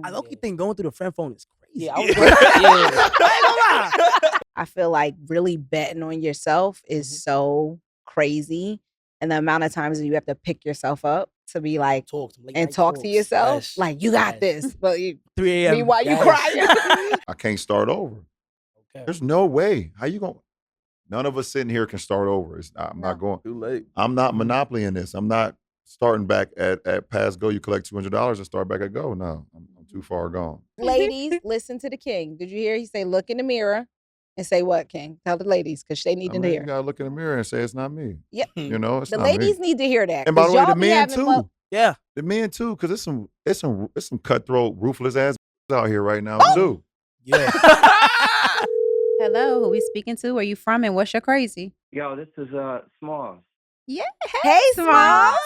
I low-key think going through the friend phone is crazy. Yeah, I was I ain't gonna lie. I feel like really betting on yourself is so crazy. And the amount of times that you have to pick yourself up to be like, talk to and talk to yourself. Yes. Like, you got Yes. this. But you, 3 a.m. meanwhile, you Yes. crying. I can't start over. Okay. There's no way. How you going? None of us sitting here can start over. I'm not going. Too late. I'm not Monopoly in this. I'm not starting back at pass go. You collect $200 and start back at go. No, I'm too far gone. Ladies, listen to the king. Did you hear? He say, look in the mirror and say what, king? Tell the ladies, because they need to You hear. gotta look in the mirror and say it's not me. Yep. You know, it's The not ladies me. need to hear that. And by the 'cause way, y'all the be men having too. Yeah. The men too, because it's some cutthroat, ruthless ass out here right now Oh. too. Yeah. Hello, who we speaking to? Where you from and what's your crazy? Yo, this is Smalls. Yeah. Hey, Smalls.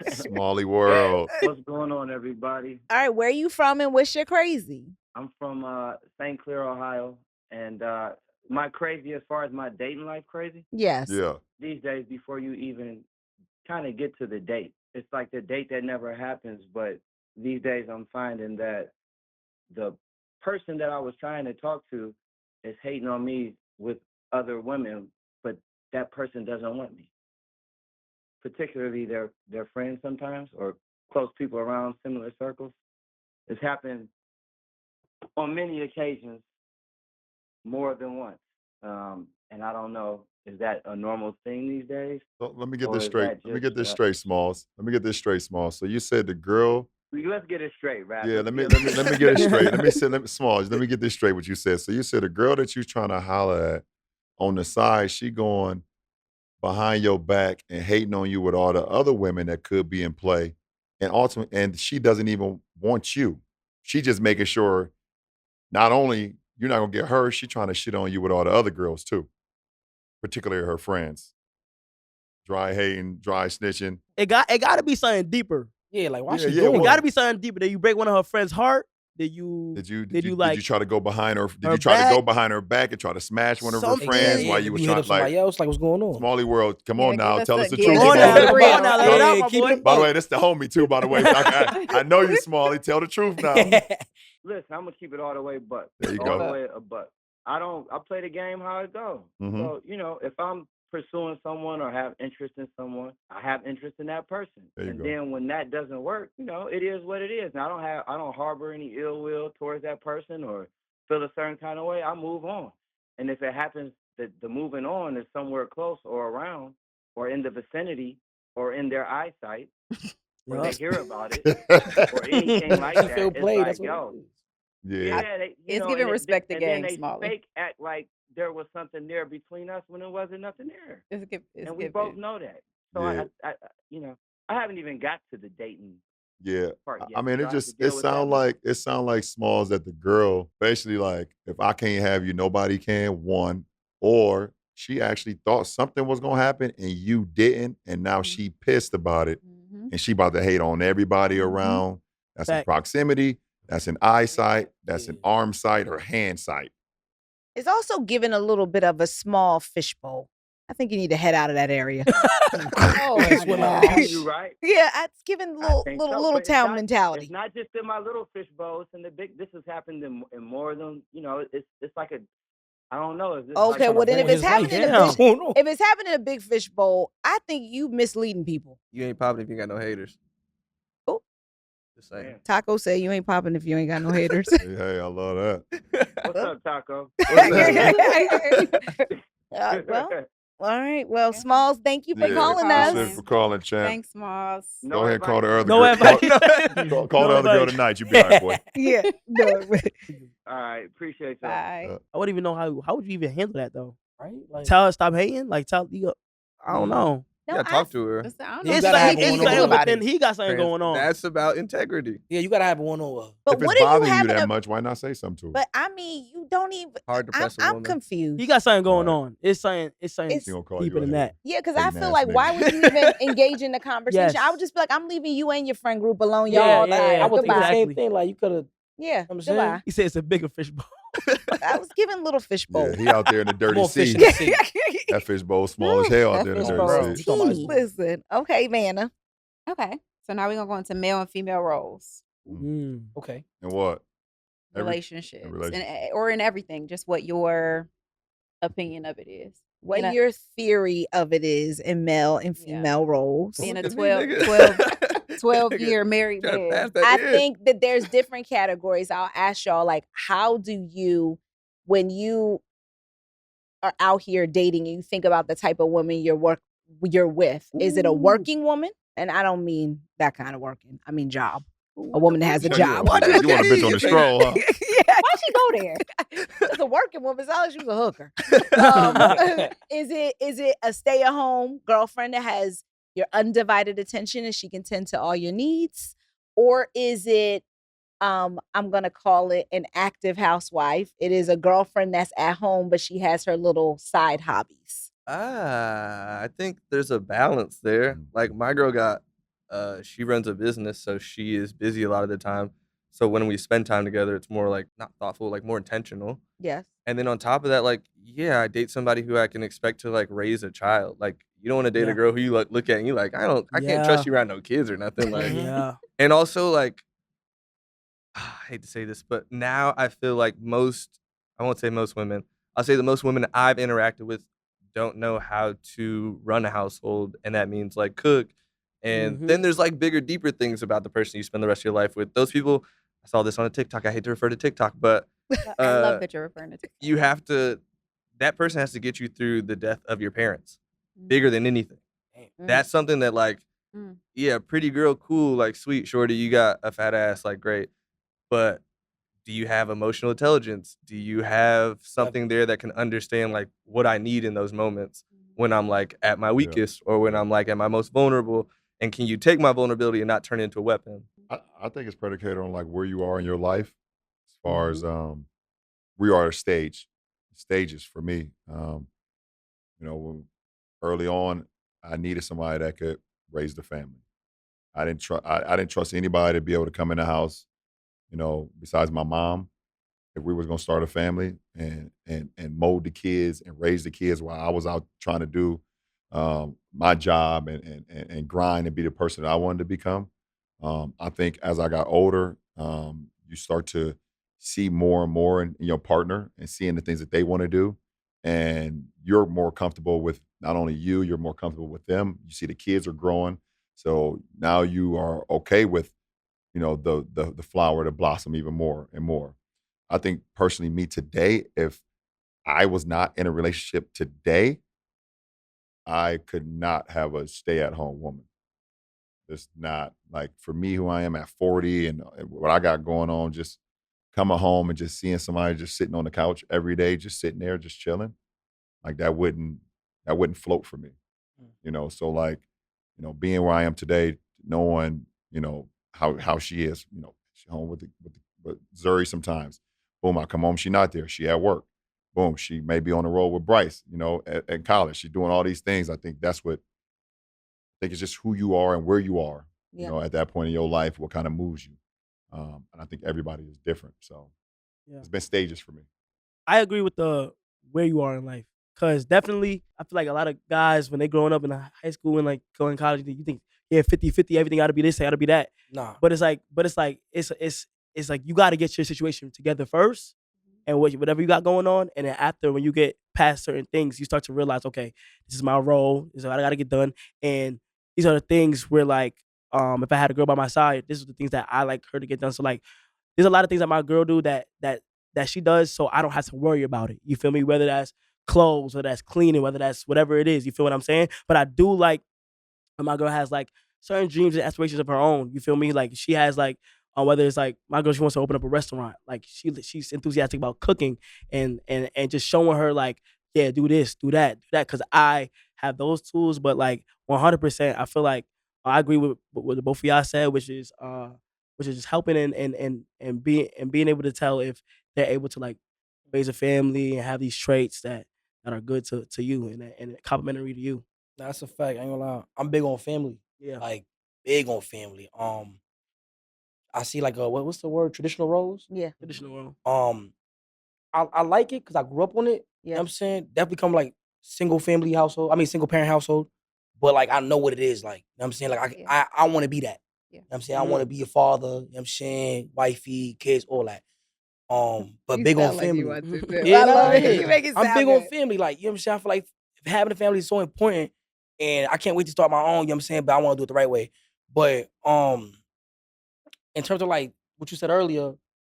Smalley world. What's going on, everybody? All right, where you from and what's your crazy? I'm from St. Clair, Ohio, and my crazy as far as my dating life crazy. Yes. Yeah. These days, before you even kind of get to the date, it's like the date that never happens. But these days, I'm finding that the person that I was trying to talk to is hating on me with other women, but that person doesn't want me. Particularly their friends sometimes, or close people around similar circles. It's happened on many occasions, more than once. And I don't know, is that a normal thing these days? So let me get Or this is straight. that Let me get just, this straight, Smalls. Let me get this straight, Smalls. So you said the girl. Let's get it straight, right? Yeah, let me get it straight. Smalls, let me get this straight what you said. So you said the girl that you trying to holler at on the side, she going behind your back and hating on you with all the other women that could be in play. And ultimately, and she doesn't even want you. She just making sure not only you're not gonna get her, she trying to shit on you with all the other girls too, particularly her friends. Dry hating, dry snitching. It got to be something deeper. Yeah, like why Yeah, she yeah, doing It well- got that? to be something deeper. Did you break one of her friends' heart? Did you Did you like try to go behind her? Did her you try to back? go behind her back and try to smash one of her Something. friends Yeah, while you did was hit trying up somebody like else? Like what's going on? Smalley world? Come Yeah, on give now, us tell a- us the give truth. us Come on a now, Smalley. come real. on now, let it out, my keep boy. it By the way, that's the homie too. By the way, I know you, Smalley. Tell the truth now. Listen, I'm gonna keep it all the way, but There you all go. the way, but I play the game how it goes. Mhm. So if I'm pursuing someone or have interest in someone, I have interest in that person. There you And go. then when that doesn't work, it is what it is. And I don't harbor any ill will towards that person or feel a certain kind of way. I move on. And if it happens that the moving on is somewhere close or around or in the vicinity or in their eyesight, or they hear about it or anything like She that, feel it's played. like, That's what yo, it is. Yeah. It's giving respect to and then game, they Smalley. fake act like there was something there between us when there wasn't nothing there, and we both know that. So Yeah. I haven't even got to the dating Yeah. part yet. I mean, so it I have to just deal with that. sound like Smalls that the girl basically like, if I can't have you, nobody can. One, or she actually thought something was gonna happen and you didn't, and now she pissed about it, and she about to hate on everybody around. That's in Fact. proximity. That's in eyesight. That's in arm sight or hand sight. It's also giving a little bit of a small fishbowl. I think you need to head out of that area. Oh my Swim gosh. out. You right? Yeah, it's giving I little think little so, little but it's town not- mentality. It's not just in my little fish bowls and the big. This has happened in more than It's like a. I don't know. Is this like Okay, well then if ruin it's his happening in a life. fish, What's going on? if it's happening in a big fish bowl, I think you misleading people. You ain't popping if you ain't got no haters. Oh. Just saying. Man. Taco say you ain't popping if you ain't got no haters. Hey, I love that. What's up, Taco? Well, all right. Well, Smalls, thank you for Yeah, calling appreciate us. for calling, champ. Thanks, Moss. Go ahead and call the other No girl. advice. Call the other girl tonight. You be all right, boy. Yeah. No. All right, appreciate y'all. Bye. I wouldn't even know how would you even handle that though. Right? Like, Tell her stop hating. Like tell you. I don't know. You gotta talk to her. Listen, I don't You know. It's gotta like have it's one like, on but one. then he got something going on. That's about integrity. yeah, you gotta have a one-on-one. But If it's what are you bothering you having that a? much, why not say something to her? But I mean, you don't even. Hard to press a I'm woman. confused. He got something going Right. on. It's something It's- She gonna call deeper you a than that. hater. Yeah, because I Hating feel ass like why nigga. would you even engage in the conversation? I Yes. would just be like, I'm leaving you and your friend group alone, Yeah, y'all. yeah, Like, yeah. I would think the goodbye. same Exactly. thing. Like you could have. Yeah, I'm saying? goodbye. He said it's a bigger fish bowl. I was giving little fish bowl. Yeah, he out there in the dirty More sea. fish in the sea. That fish bowl small as hell out That there in the fish dirty bowl bro. is sea. You talking about teeny. Listen, okay, Vanna. Okay. So now we're gonna go into male and female roles. Okay. And what? relationships, relationship. or in everything. Just what your opinion of it is. What Being a- your theory of it is in male and Yeah. female roles. Being a Look at me, 12 nigga. 12-year married Trying to pass man. that I in. think that there's different categories. I'll ask y'all, like, how do you, when you are out here dating and you think about the type of woman you're with, is it a working woman? And I don't mean that kind of working. I mean job. A woman that has a Oh, job. Why'd you look you want at a bitch me? on the stroll, huh? Yeah, why'd she go there? It's a working woman. It's not like she was a hooker. Is it a stay-at-home girlfriend that has your undivided attention and she can tend to all your needs? Or is it, I'm gonna call it an active housewife? It is a girlfriend that's at home, but she has her little side hobbies. I think there's a balance there. Like my girl she runs a business, so she is busy a lot of the time. So when we spend time together, it's more like not thoughtful, like more intentional. Yes. And then on top of that, like, yeah, I date somebody who I can expect to like raise a child. Like, you don't want to date Yeah. a girl who you like look at and you like, I can't Yeah. trust you around no kids or nothing. Like, Yeah. and also like, I hate to say this, but now I feel like I won't say most women, I'll say the most women I've interacted with don't know how to run a household. And that means like cook. And then there's like bigger, deeper things about the person you spend the rest of your life with. Those people, I saw this on a TikTok. I hate to refer to TikTok, but I love that you're referring to TikTok. you have to, that person has to get you through the death of your parents, Mm. bigger than anything. That's something that like, Mm. yeah, pretty girl, cool, like sweet, shorty, you got a fat ass, like great. But do you have emotional intelligence? Do you have something there that can understand like what I need in those moments when I'm like at my weakest or when I'm like at my most vulnerable? And can you take my vulnerability and not turn it into a weapon? I think it's predicated on like where you are in your life, as far as we are at stages for me. When early on, I needed somebody that could raise the family. I didn't trust anybody to be able to come in the house, besides my mom. If we was gonna start a family and mold the kids and raise the kids while I was out trying to do my job and grind and be the person that I wanted to become. I think as I got older, you start to see more and more in your partner and seeing the things that they want to do. And you're more comfortable with not only you're more comfortable with them. You see the kids are growing. So now you are okay with, the flower to blossom even more and more. I think personally, me today, if I was not in a relationship today, I could not have a stay-at-home woman. It's not like for me, who I am at 40 and what I got going on, just coming home and just seeing somebody just sitting on the couch every day, just sitting there, just chilling. Like that wouldn't float for me. So like, being where I am today, knowing, how she is, she's home with Zuri sometimes. Boom, I come home, she not there. She at work. Boom, she may be on the road with Bryce, at college. She's doing all these things. I think it's just who you are and where you are, at that point in your life, what kind of moves you. And I think everybody is different. So it's been stages for me. I agree with the where you are in life. Cause definitely, I feel like a lot of guys when they growing up in high school and like going to college, you think 50-50, everything got to be this, got to be that. Nah. But it's like it's like you got to get your situation together first, and whatever you got going on, and then after when you get past certain things, you start to realize, okay, this is my role, this is what I got to get done, and these are the things where like if I had a girl by my side, this is the things that I like her to get done. So like, there's a lot of things that my girl do that she does, so I don't have to worry about it. You feel me? Whether that's clothes, whether that's cleaning, whether that's whatever it is. You feel what I'm saying? But I do like when my girl has like certain dreams and aspirations of her own. You feel me? Like she has like whether it's like my girl, she wants to open up a restaurant. Like she's enthusiastic about cooking and just showing her like, yeah, do this, do that. Because I have those tools. But like 100%, I feel like I agree with what both of y'all said, which is just helping and being able to tell if they're able to like raise a family and have these traits that are good to you and complimentary to you. That's a fact. I ain't gonna lie. I'm big on family. Yeah. Like big on family. I see like what's the word? Traditional roles. Yeah. Traditional role. I like it because I grew up on it. You know what I'm saying? Definitely come like single family household. I mean single parent household. But like I know what it is like. You know what I'm saying? Like I want to be that. Yeah. You know what I'm saying? I want to be a father, you know what I'm saying? Wifey, kids, all that. But You big on sound like family. you want to, too. Yeah, I nah, love it. yeah. You make it I'm sound big good. on family. Like, you know what I'm saying? I feel like having a family is so important. And I can't wait to start my own, you know what I'm saying? But I want to do it the right way. But in terms of like what you said earlier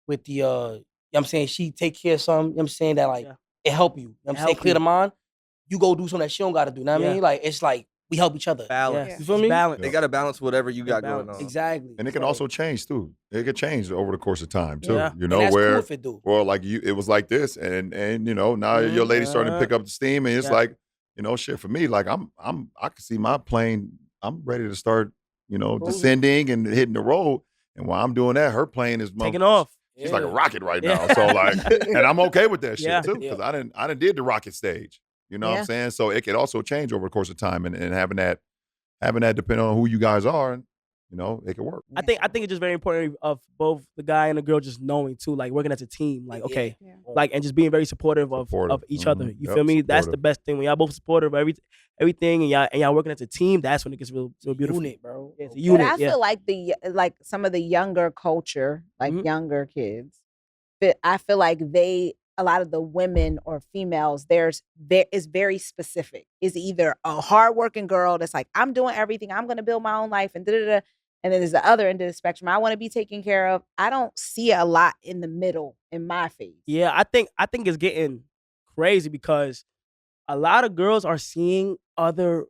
with the you know what I'm saying, she take care of something, you know what I'm saying, that like Yeah. it help you. You know what I'm saying? help Clear the you. mind. You go do something that she don't gotta do. You know what I Yeah. mean? Like it's like we help each other. Balance. Yes. You feel It's me? balance. They got to balance whatever you got going balance. on. Exactly. And it can Like, also change too. It could change over the course of time too. Yeah. You and know, that's cool where if it do. well, like it was like this, and you know, now your lady's starting to pick up the steam, and it's Yeah. like, you know, shit for me, like I can see my plane. I'm ready to start, you know, Cruising. descending and hitting the road. And while I'm doing that, her plane is Taking off. She's like a Yeah. rocket right Yeah. now. So like, and I'm okay with that Yeah. shit too, because I didn't did the rocket stage. You know what Yeah. I'm saying? So it could also change over the course of time, and having that depending on who you guys are, and you know, it could work. I think it's just very important of both the guy and the girl just knowing too, like working as a team. Like, okay, Yeah. like and just being very supportive of each other. Mhm. You Yep, feel me? That's the supportive. best thing. When y'all both supportive of everything and y'all working as a team, that's when it gets real beautiful. Unit, bro. Yeah, it's a Okay. unit. But I yeah. feel like some of the younger culture, like Mhm. younger kids, but I feel like a lot of the women or females, there is very specific. Is either a hardworking girl that's like, I'm doing everything, I'm gonna build my own life, and da-da-da. And then there's the other end of the spectrum. I want to be taken care of. I don't see a lot in the middle in my phase. Yeah, I think it's getting crazy because a lot of girls are seeing other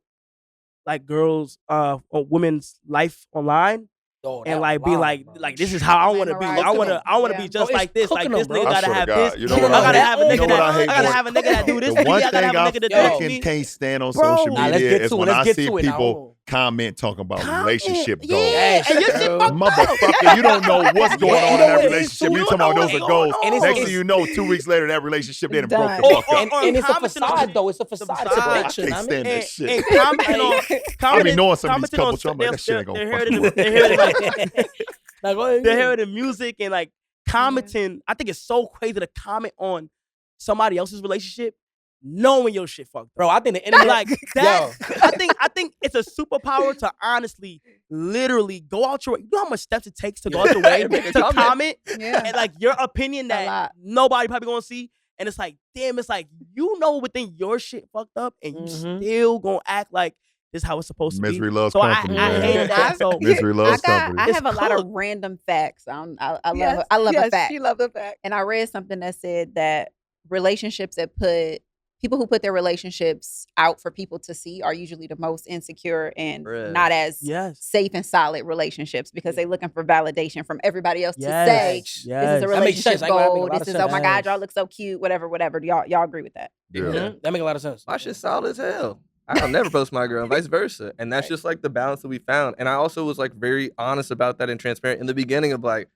like girls or women's life online Yo, and that like be line, bro. like this is how I want to be. Mesmerized. I want to Cooking be Yeah. just Bro, like it's this. Like cooking this them, bro. nigga I gotta swear to have God, this. you know Cooking what them, I bro. I gotta That have a old nigga You know what that I hate I gotta more? have a nigga that do this The for me. one I gotta thing have a I nigga that do Yo. this for fucking me. can't stand on Bro. social Nah, let's media get is to it. when Let's I get see to it now. people comment talking about relationship Yeah, goals. Yes, and your shit bro. fucked up. Motherfucker, you don't know what's going Yeah, on you in know that what it is, relationship. too. You You talking know about what those are is goals. going on. Next thing you know, 2 weeks later, that relationship didn't broke the Done. fuck up. Or And it's a commenting on facade, shit. though. It's a It's a facade. It's a facade. picture. I Know can't what I mean? stand that And shit. commenting on I be knowing some of these commenting on couples, so I'm like, that shit ain't gonna they're fucking hearing work. they're hearing like Like, go ahead, they're yeah. hearing the music and like commenting. I think it's so crazy to comment on somebody else's relationship, knowing your shit fucked up. Bro, I think the internet, Like that, Yo. I think it's a superpower to honestly, literally go out your way. You know how much steps it takes to go out your way Make a to comment. comment Yeah. and like your opinion A that lot. nobody probably gonna see. And it's like, damn, it's like you know within your shit fucked up, and you Mhm. still gonna act like this is how it's supposed to Misery be. loves So company, I man. hated that. So Misery loves company. I It's have a lot of cooked. random facts. I love Yes, I love a yes, fact. She loved the fact. And I read something that said that relationships that put people who put their relationships out for people to see are usually the most insecure and Bruh. not as yes, safe and solid relationships because they're looking for validation from everybody else to say yes, this is yes. a That makes relationship sense. That makes a goal. lot of This is sense. oh my god, y'all Yes. look so cute. Whatever. Do y'all agree with that? Yeah. Mhm. That make a lot of sense. My shit's solid as hell. I'll never post my girl, and vice versa. And that's just like the balance that we found. And I also was like very honest about that and transparent in the beginning of like,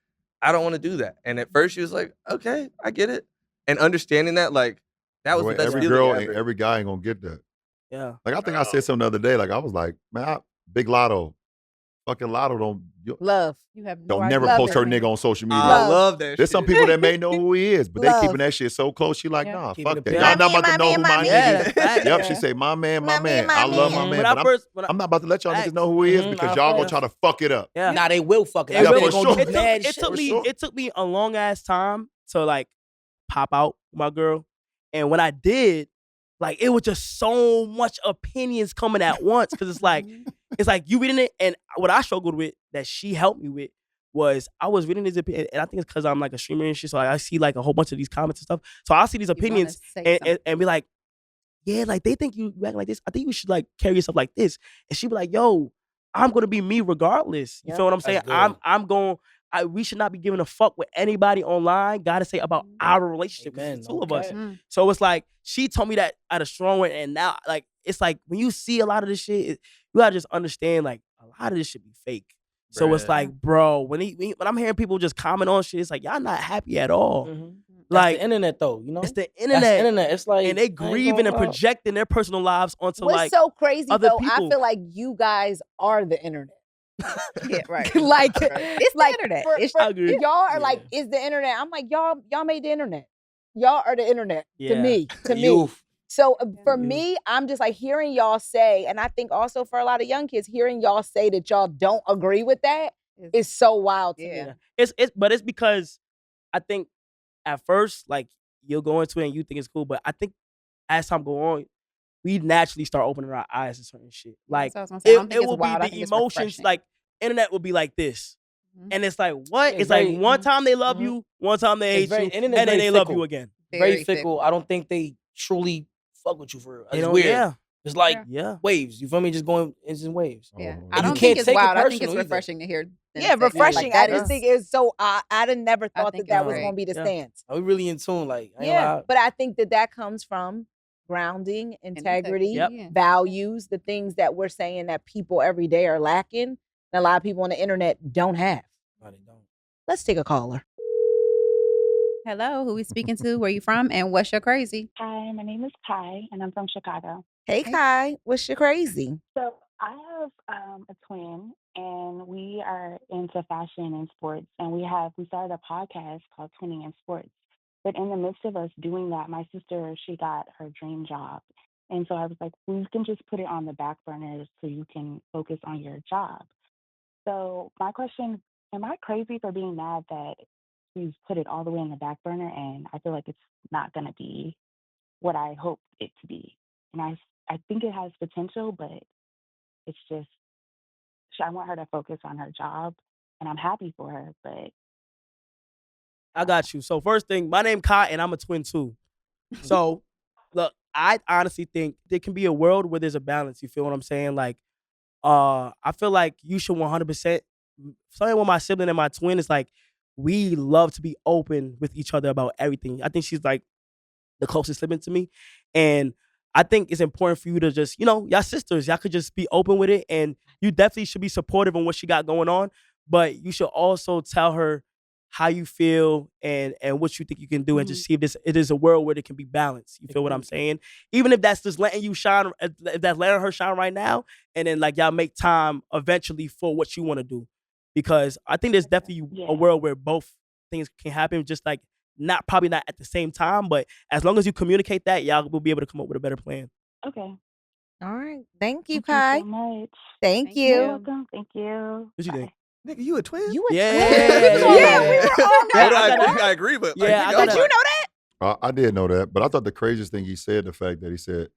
I don't want to do that. And at first she was like, okay, I get it. And understanding that, like, that was the best Every feeling girl and ever. every guy ain't gonna get that. Yeah. Like I think I said something the other day. Like I was like, man, Big Lotto, fucking Lotto Love. You have no don't idea. never Love post it. her nigga on social media. I Love. love that There's shit. some people that may know who he is, but they Love. keeping that shit so close. She like, Yeah. nah, Keeping fuck it that. pure. Y'all not about My to know man, who my my man. Yeah, nigga that's is. facts. Yep, Yeah. she say, my man, My my man. man, I my love my man. man, When I but first, I'm not about to let y'all niggas know who he is Mhm, because nah, y'all gonna facts. try to fuck it up. yeah. Nah, they will fuck it. It Yeah, They really- for gonna sure. do It mad took, shit. for sure. it took me a long ass time to like pop out with my girl, and when I did, like it was just so much opinions coming at once because it's like you reading it, and what I struggled with that she helped me with was I was reading these opinions, and I think it's because I'm like a streamer and shit, so like, I see like a whole bunch of these comments and stuff. So I see these You wanna opinions say and something. be like, yeah, like they think you acting like this. I think you should like carry yourself like this. And she be like, yo, I'm gonna be me regardless. You Yep. feel what I'm saying? That's good. I'm going. We should not be giving a fuck what anybody online got to say about our relationship. 'Cause Amen. it's the two of us. Okay. Mm. So it's like she told me that at a strong way, and now like it's like when you see a lot of this shit, you gotta just understand like a lot of this shit be fake. So it's Bruh. like, bro, when I'm hearing people just comment on shit, it's like y'all not happy at all. Mhm. Like That's the internet, though. You know, it's the That's the internet, internet. It's like and they I ain't grieving gonna and lie. projecting their personal lives onto What's like so crazy other though, people. I feel like you guys are the internet. Yeah, right. like It's the like internet. for- It's- for- I agree. y'all are Yeah. like, is the internet? I'm like, y'all made the internet. Y'all are the internet to Yeah. me. To me. Youth. So for Yeah. me, I'm just like hearing y'all say, and I think also for a lot of young kids, hearing y'all say that y'all don't agree with that is so wild to me. Yeah. But it's because I think at first, like, you'll go into it and you think it's cool, but I think as time go on, we naturally start opening our eyes to certain shit. Like, That's what I was gonna say. I don't think it it's will be wild. I the think it's emotions. refreshing. Like, internet will be like this. Mhm. And it's like, what? Yeah, It's like very- one time they love Mhm. you, one time they hate you, internet's and then very they love fickle. you again. Very fickle. I don't think they truly fuck with you for real. They It's don't- weird. yeah. It's like Yeah. waves. You feel me? Just going in waves. Yeah. Oh, I And don't you think can't it's take it wild. I think it's personal either. refreshing to hear. them Yeah, say that. refreshing. Like, I that just is- think it's so odd. I done never I thought think that it's was great. going to be the Yeah. stance. Are we really in tune? Like, I ain't Yeah, lie. but I think that comes from grounding, integrity, Yep. Yeah. values, the things that we're saying that people every day are lacking, and a lot of people on the internet don't have. No, they don't. Let's take a caller. Hello, who we speaking to? Where you from? And what's your crazy? Hi, my name is Kai, and I'm from Chicago. Hey, Hey. Kai, what's your crazy? So I have a twin, and we are into fashion and sports, and we started a podcast called Twinning in Sports. But in the midst of us doing that, my sister, she got her dream job, and so I was like, we can just put it on the back burner so you can focus on your job. So my question: am I crazy for being mad that she's put it all the way in the back burner, and I feel like it's not going to be what I hoped it to be? And I think it has potential, but it's just I want her to focus on her job, and I'm happy for her. But I got you. So first thing, my name Kai, and I'm a twin too. So look, I honestly think there can be a world where there's a balance. You feel what I'm saying? Like, I feel like you should 100%. Something with my sibling and my twin is like we love to be open with each other about everything. I think she's like the closest sibling to me, and I think it's important for you to just, y'all sisters, y'all could just be open with it, and you definitely should be supportive on what she got going on, but you should also tell her how you feel and what you think you can do, and just see if it is a world where it can be balanced. You feel what I'm saying? Even if that's just letting you shine, if that's letting her shine right now, and then like y'all make time eventually for what you want to do, because I think there's definitely a yeah, world where both things can happen, just like probably not at the same time, but as long as you communicate that, y'all will be able to come up with a better plan. okay. All right. Thank you, Thank Kai. you so much. Thank Thank you. You're you. welcome. Thank you. What you Bye. think? Nigga, you a twin? You a Yeah, twin? yeah, Yeah, we were all Yeah, like, I I think got- I agree, but Yeah, like, I you got did it. you know that? I did know that, but I thought the craziest thing he said, the fact that he said,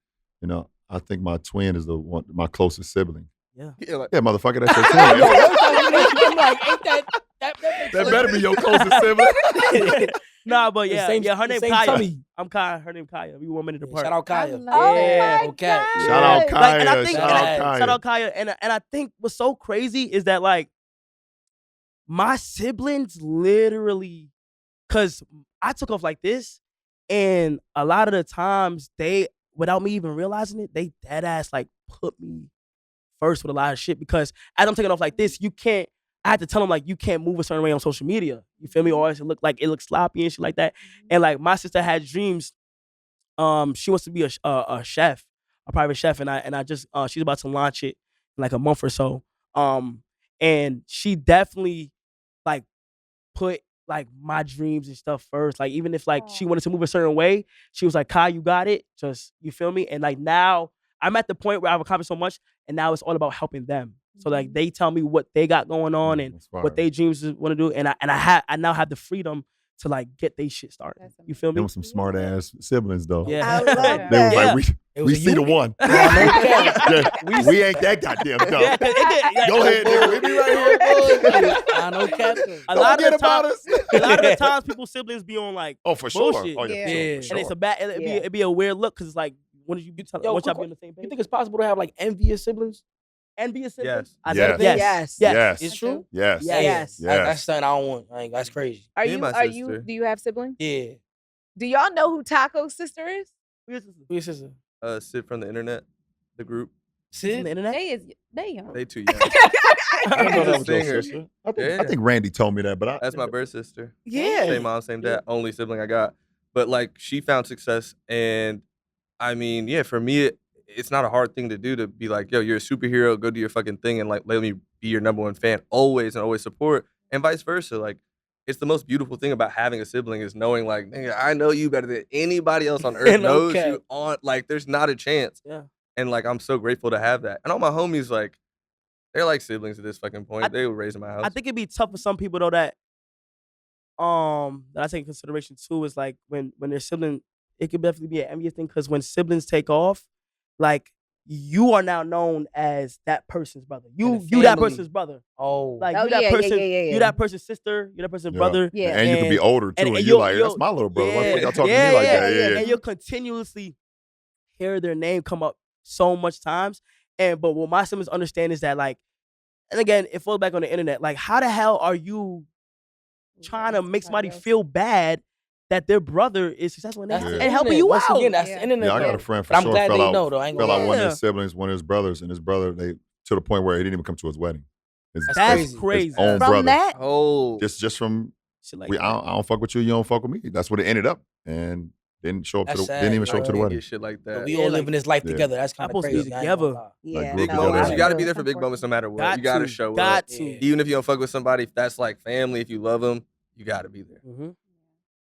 I think my twin is the one, my closest sibling. Yeah. Yeah, like, Yeah, motherfucker, that's your Yo, twin. every time you mention it, I'm like, ain't that makes That sense. better be your closest sibling. Nah, but The yeah, same- her the name same Kaya. tummy. I'm Kaya. Her name Kaya. We 1 minute Yeah, apart. shout out Kaya. love Oh Yeah, my okay. God. Shout out Like, Kaya. and I think, Shout out Kaya. shout out Kaya. And I think what's so crazy is that like my siblings literally, cause I took off like this, and a lot of the times they, without me even realizing it, they dead ass like put me first with a lot of shit, because as I'm taking off like this, I had to tell them like you can't move a certain way on social media. You feel me? Or else it looks sloppy and shit like that. And like my sister had dreams. She wants to be a chef, a private chef, and I just she's about to launch it in like a month or so. And she definitely like put like my dreams and stuff first. Like even if like she wanted to move a certain way, she was like, "Kai, you got it." Just, you feel me? And like now I'm at the point where I've accomplished so much, and now it's all about helping them. So like they tell me what they got going on and That's fire. what they dreams want to do, and I now have the freedom to like get they shit started. That's You feel me? Them was some smart ass siblings though. Yeah. I love Yeah. They was that. like, It we was a see the unit. one. Yeah. Yeah, we ain't that goddamn dumb. Yeah, 'cause it did. Go ahead, nigga. We be right here. I know Captain. A Don't lot forget of the about time, us. a lot of the times, people's siblings be on like Oh, for sure. bullshit. Oh, yeah, Yeah. for sure. Yeah. For sure. and it's a bad. Yeah. It'd be a weird look, because it's like, when did you tell? Yo, once y'all quick be on the same You page? think it's possible to have like envious siblings? And be a sibling? Yes. I Yes. think yes. Yes. Yes. Yes. It's true. Yes. Yes. Yes. That's something I don't want. Like, that's crazy. Are Me and you? my Are you? sister. Do you have siblings? Yeah. Do y'all know who Taco's sister is? Who your sister? Sid from the internet, the group. From the Sid? internet? They young. They too young. I didn't know that was your Singer. sister. I Yeah. think Randy told me that, but That's my birth sister. Yeah. Same mom, same dad, only sibling I got. But like, she found success, and I mean, yeah, for me, it's not a hard thing to do to be like, yo, you're a superhero, go do your fucking thing, and like let me be your #1 fan always and always support, and vice versa. Like, it's the most beautiful thing about having a sibling is knowing like, nigga, I know you better than anybody else on earth knows Okay. you on. Like, there's not a chance. Yeah. And like, I'm so grateful to have that. And all my homies, like, they're like siblings at this fucking point. They were raised in my house. I think it'd be tough for some people though that I take in consideration too is like when their sibling, it could definitely be an envious thing because when siblings take off, like you are now known as that person's brother. You that family. person's brother. Oh. Like Oh, you that yeah, person, yeah. you that person's sister, you that person's Yeah. brother. Yeah. And you can be older too, and you're like, that's my little brother. Why the fuck y'all talking to me like that? Yeah. And you'll continuously hear their name come up so much times. But what my siblings understand is that like, and again, it falls back on the internet. Like, how the hell are you trying to make somebody feel bad that their brother is successful and helping you Once out? again, that's Yeah. the internet. Yeah, I got though. a friend for But I'm sure glad fell they out, know, though. I ain't fell gonna out lie. one of Yeah. his siblings, one of his brothers, and his brother, they to the point where he didn't even come to his wedding. That's his crazy. own From brother. that, Oh. Just from Shit like I don't fuck with you, you don't fuck with me. That's what it ended up, and didn't show up That's to the sad, didn't even you show up to the know? wedding. Get shit like But that. we Yeah, all like- living this life Yeah. together. That's kind of supposed to be crazy. I ain't gonna together. lie. yeah, grew Big together. moments. Yeah. You got to be there for big moments no matter what. Got You got to to, show got up. to. Yeah. Even if you don't fuck with somebody, if that's like family, if you love them, you got to be there. Mm-hmm.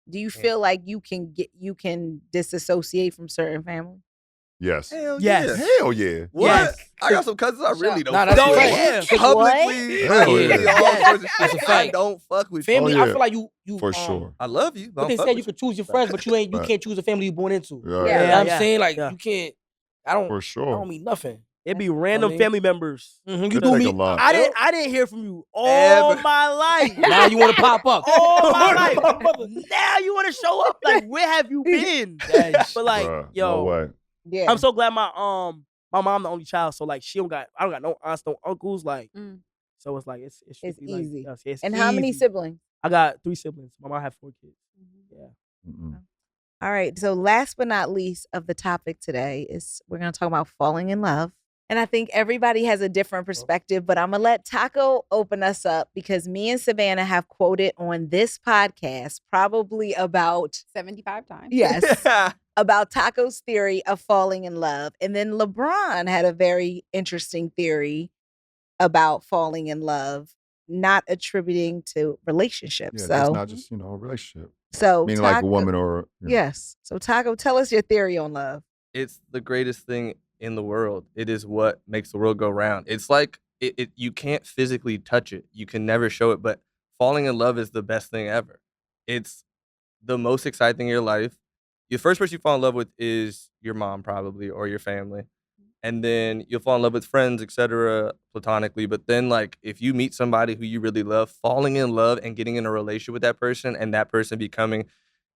do you feel like you can disassociate from certain family? Yes. Hell Yes. yeah. Hell yeah. What? Yes. I got some cousins I really don't Nah, fuck that's with. a yeah. fact. Publicly, Hell like, yeah. all Yes. sorts of That's shit. a I fact. don't fuck with Family, Oh, I yeah. feel like you For sure. I love you. But But they I don't said fuck you with could choose your friends, but you Right. can't choose the family you born into. Yeah. Yeah. You know what I'm Yeah. saying? Like Yeah. you can't. I don't. For I sure. don't mean nothing. It'd be random mean- family members. You It do take me. a lot. I didn't hear from you all Ever. my life. Now you want to pop up. all my My life. brother. Now you want to show up? Like, where have you been? Yes. But like, Bruh, yo, no way. Yeah. I'm so glad my mom the only child, so like I don't got no aunts, no uncles, like Mm. so it's like it's strictly, like, easy. yes, it's And how many easy. siblings? I got 3 siblings. My mom had 4 kids. Yeah. Mm-mm. All right. So last but not least of the topic today is we're going to talk about falling in love. And I think everybody has a different perspective, but I'm going to let Taco open us up because me and Savannah have quoted on this podcast probably about 75 times. yes, about Taco's theory of falling in love. And then LeBron had a very interesting theory about falling in love, not attributing to relationships. Yeah, so it's not just, a relationship. so Meaning like a Taco- woman or Yes. So Taco, tell us your theory on love. It's the greatest thing in the world. It is what makes the world go round. It's like you can't physically touch it. You can never show it, but falling in love is the best thing ever. It's the most exciting thing in your life. The first person you fall in love with is your mom probably or your family. And then you'll fall in love with friends, etc., platonically. But then, like, if you meet somebody who you really love, falling in love and getting in a relationship with that person and that person becoming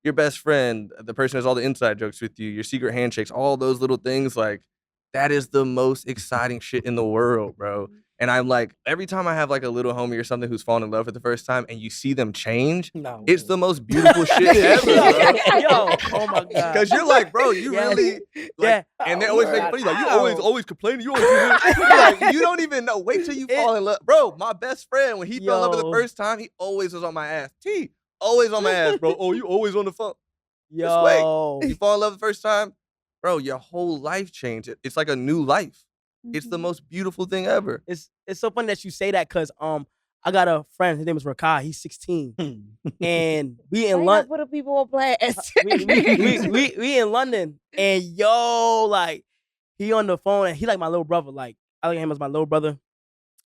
your best friend, the person who has all the inside jokes with you, your secret handshakes, all those little things, like, that is the most exciting shit in the world, bro. And I'm like, every time I have like a little homie or something who's fallen in love for the first time and you see them change, No. it's the most beautiful shit ever, bro. Yo, oh my god. Because you're like, bro, you Yes. really, Yeah. and they always make it funny, like, you Ow. always complaining, you always do this. Like, you don't even know. Wait till you fall in love. Bro, my best friend, when he fell in love for the Yo. first time, he always was on my ass. T, always on my ass, bro. Oh, you always on the phone. Just wait. Yo. You fall in love the first time, bro, your whole life changed. It's like a new life. It's the most beautiful thing ever. It's so funny that you say that because I got a friend, his name is Rakai, he's 16. And we in Why London. not put people on blast? we in London, and yo, like he on the phone, and he like my little brother. Like I like him as my little brother,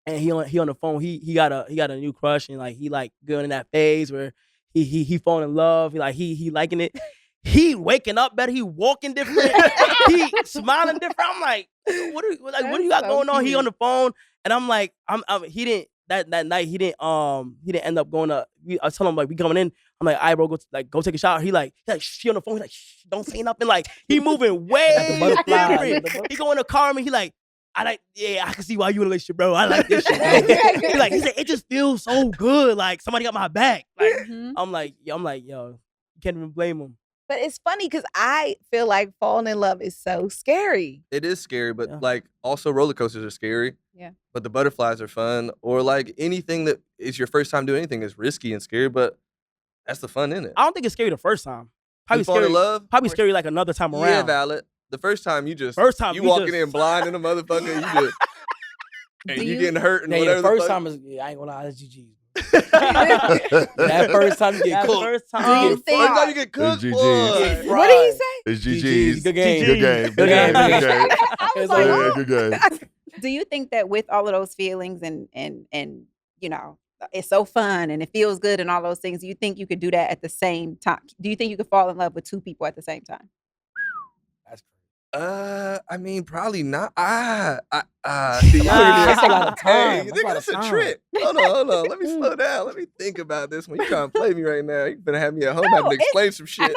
and he on the phone. He got a new crush, and like he like going in that phase where he falling in love. He liking it. He waking up better. He walking different. He smiling different. I'm like, what do you got so going on? He cute. on the phone, and I'm like, he didn't. That night he didn't end up going to. I told him like we coming in. I'm like, all right, bro, go take a shower. He like she on the phone. He like, shh, don't say nothing. Like he moving way butterflies. different. He go in the car with me. He like, I can see why you in a relationship, bro. I like this shit. He said it just feels so good. Like somebody got my back. Like Mhm. I'm like, yo, you can't even blame him. But it's funny because I feel like falling in love is so scary. It is scary, but Yeah. like also roller coasters are scary. Yeah. But the butterflies are fun. Or like anything that is your first time doing anything is risky and scary, but that's the fun in it. I don't think it's scary the first time. Probably You fall in scary. love? Probably scary like another time around. Yeah, valid. The first time you just First time you you walking just- in blind in a motherfucker, you just and Do you you- getting hurt and Yeah, whatever. the first fuck. time is I ain't gonna lie, that's GG's. That first time you get That cooked. first Do you time. think- First time you get cooked, GGs. boy. What did he say? It's GGs. GG's. Good game. Good game. Good game. Good game. I was It's like, like, Yeah, oh. good game. Do you think that with all of those feelings and you know, it's so fun and it feels good and all those things, do you think you could do that at the same time? Do you think you could fall in love with two people at the same time? That's crazy. I mean, probably not. See, That's a lot of Hey, time. you That's a think lot that's of a time. trick? Hold on. Let me slow down. Let me think about this. When you trying to play me right now, you better have me at home No, having to it's- explain some shit.